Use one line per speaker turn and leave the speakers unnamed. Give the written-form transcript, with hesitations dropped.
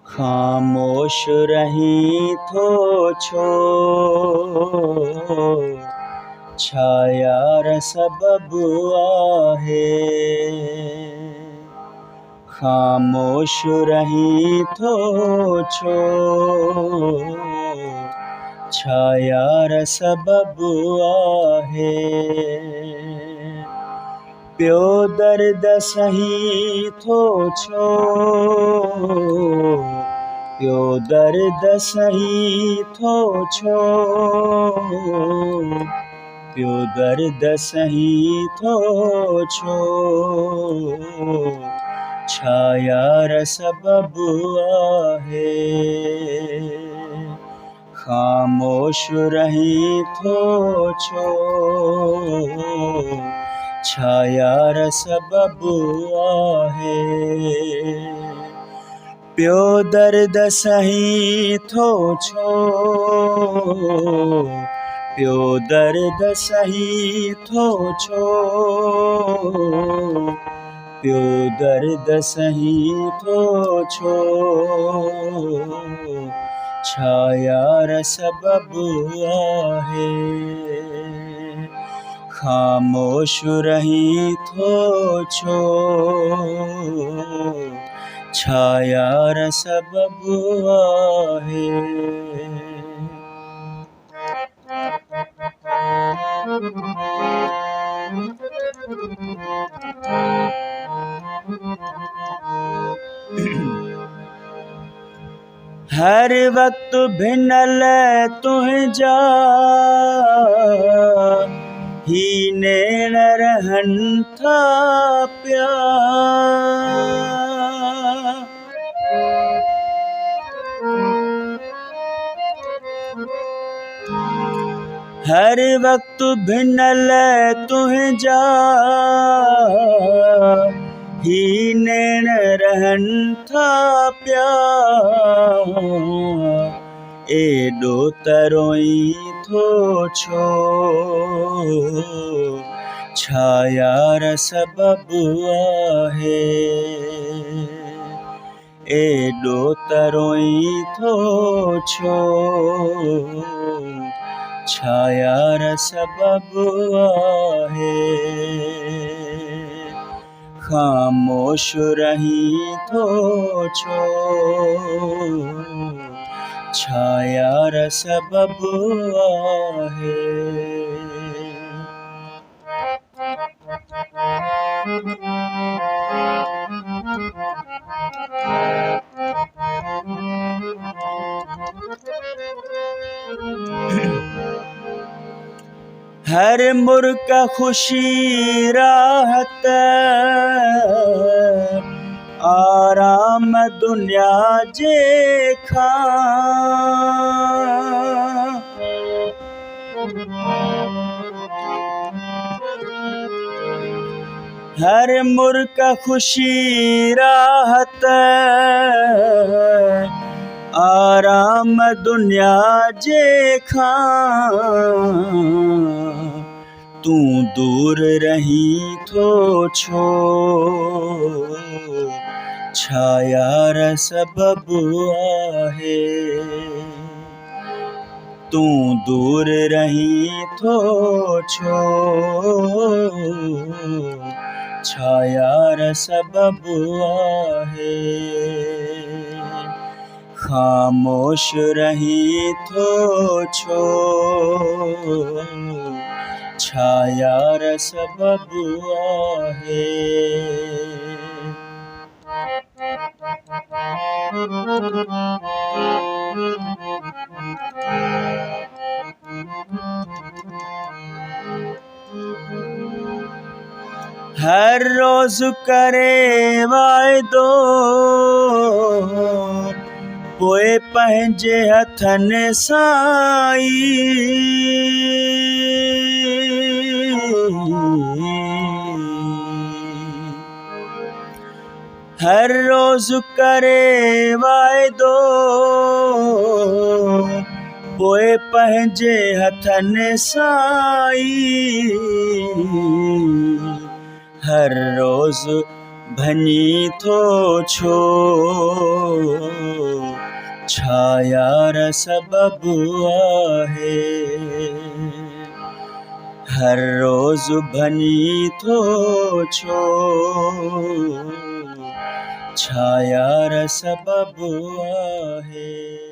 खामोश रही थो छो छाया र सबब आहे। खामोश रही थो छो छाया र सबब आहे। प्यो दर्द सही थो छो प्यो दर्द सही थो छो प्यो दर्द सही थो छो छाया र सबब आहे। खामोश रही थो छो छाया र सबब आहे। प्यो दर्द सही थो छो प्यो दर्द सही थो छो प्यो दर्द सही थो छो छाया र सबब आहे। खामोश रही थो छो छाया र सबब आहे। हर वक्त भिनल तुंहिंजा ही नेण रहनि था पिया। हर वक्त भिनल तुंहिंजा ही नेण रहनि था पिया। एॾो तरोई थो छो छाया र सबब आहे। एॾो तरोई थो छो छाया र सबब आहे। खामोश रही थो छो छाया र सबब आहे। हर मुर्क खुशी राहत आराम दुनिया जे खां। हर मुर्क खुशी राहत आराम दुनिया जे खां। तू दूर रही थो छो छाया र सबब आहे। तू दूर रही थो छो छाया र सबब आहे। खामोश रही थो छो छाया र सबब आहे। हर रोज करे वाइदो पोइ पंहिंजे हथनि सां हर रोज करे वाइदो पोइ पंहिंजे हथनि सां हर रोज भञी थो छो छाया सबबु आहे। हर रोज भनी थो छो छाया सबबु आहे।